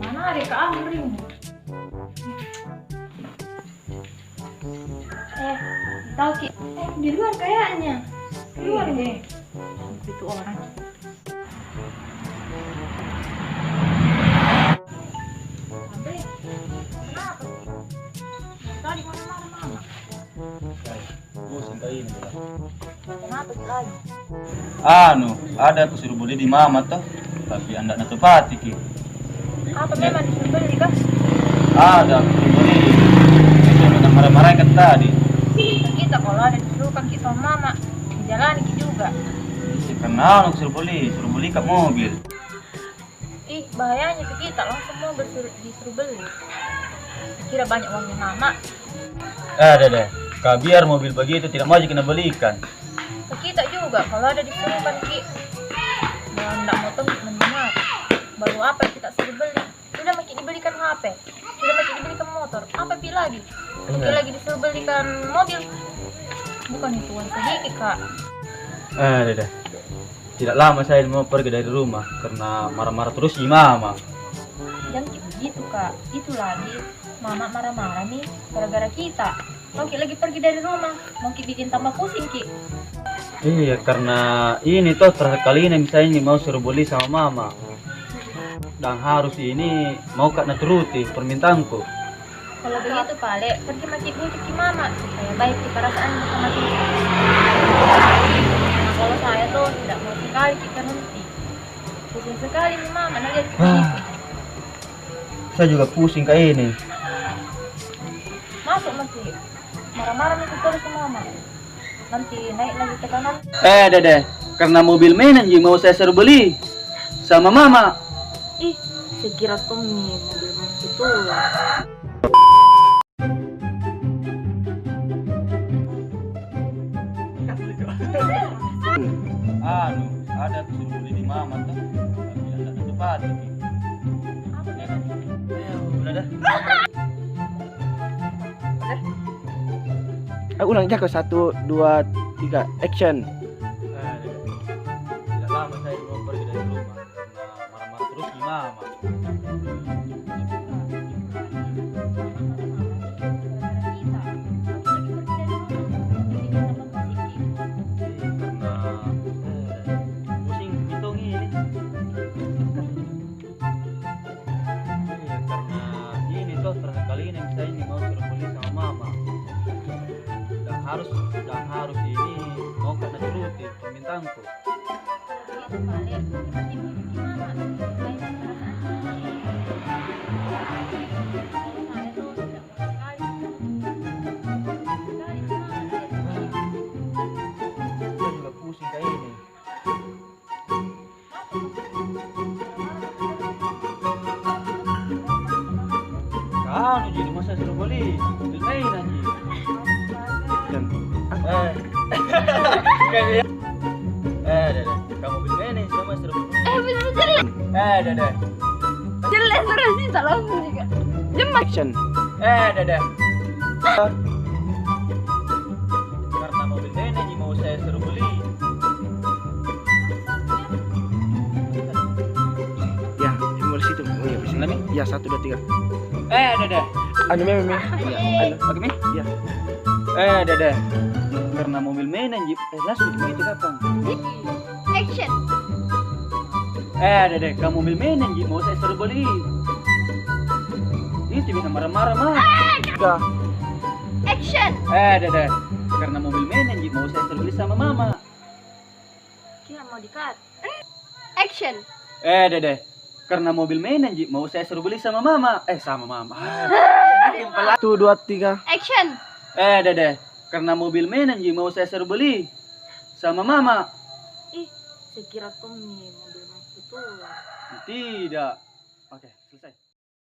Mana ada Kak Amri? Tahu Ki? Di luar kayaknya. Di luar deh. Itu orang. Amri, kenapa? Tadi mana mama? Pusing kayak ini. Kenapa lagi? Ada aku suruh beli di mama toh, tapi anda nak tepati ki. Apa memang disuruh beli Kak? Ada aku suruh beli. Itu memang marah-marah kan tadi. Kita kalau ada disuruh kan kita sama mama, dijalani kita juga. Karena aku suruh beli ke mobil. Ih, bahayanya ke kita langsung mau disuruh beli. Kira banyak uangnya mama. Deh. Kak biar mobil begitu tidak mau kena belikan. Ke kita juga kalau ada disuruh kan Ki. Dan enggak mau tahu mendengar. Baru apa yang kita suruh beli? Sudah makin dibelikan HP. Sudah makin dibelikan motor. Apa pi lagi? Mungkin lagi disuruh belikan mobil. Bukan itu uang sedikit Kak. Deh. Tidak lama saya mau pergi dari rumah karena marah-marah terus si mama. Jangan begitu Kak. Itu lagi mama marah-marah nih gara-gara kita. Mau Ki lagi pergi dari rumah. Mau Ki bikin tambah pusing Ki. Iya, karena ini toh terakhir kali ini misalnya mau suruh beli sama mama. Dan harus ini mau kak turuti permintaanku. Kalau begitu Pak Ale, pergi masjid bujuk ki mama supaya baik di perasaan sama kita. Nah, kalau saya tuh tidak mau sekali kita nanti. Pusing sekali nih mama, nah lihat begitu. Saya juga pusing kayak ini. Masuk masih marah-marah nih terus sama mama. Nanti naik lagi ke kanan. Dede, karena mobil mainan yang mau saya suruh beli sama mama. Ih, sekira tuh nih mobil itu lah. Ada suruh beli di mama tuh, tapi anda tepat. Apa memang? Udah dah. Ulang jago 1, 2, 3, action. Tidak lama saya mau pergi dari rumah karena marah-marah terus si mama. Pusing hitung ini. Iya, karena ini toh terakhir kali ini misalnya mau suruh beli sama mama. Dan harus ini mau kena turuti permintaanku. Saya juga pusing kayak ini. Kan jadi masa suruh beli mainan ji. Dan Dede, kamu beli ini sama suruh beli. Bener jelek. Dede. Jelek terus sih tak langsung juga. Jemak. action. Dede. Karena mobil ini mau saya suruh beli. Ya, mulai situ. Oh iya, bisa. Nami? Ya, 1, 2, 3. Dede. Anu meme. Anu, pakai mie? Ya. Dede. Karena mobil mainan Jeep, langsung begitu kapan? Action. Dede, kamu mobil mainan Jeep mau saya suruh beli. Itu bisa marah-marah mah. 3. Action. Dede, karena mobil mainan Jeep mau saya suruh beli sama mama. Kira mau di-cut. Action. Dede, karena mobil mainan Jeep mau saya suruh beli sama mama. Sama mama. 1, 2, 3. Action. Dede, karena mobil mainan Jeep mau saya suruh beli sama mama. Ih, sekira tuh nih mobil itu lah. Tidak. Oke, selesai.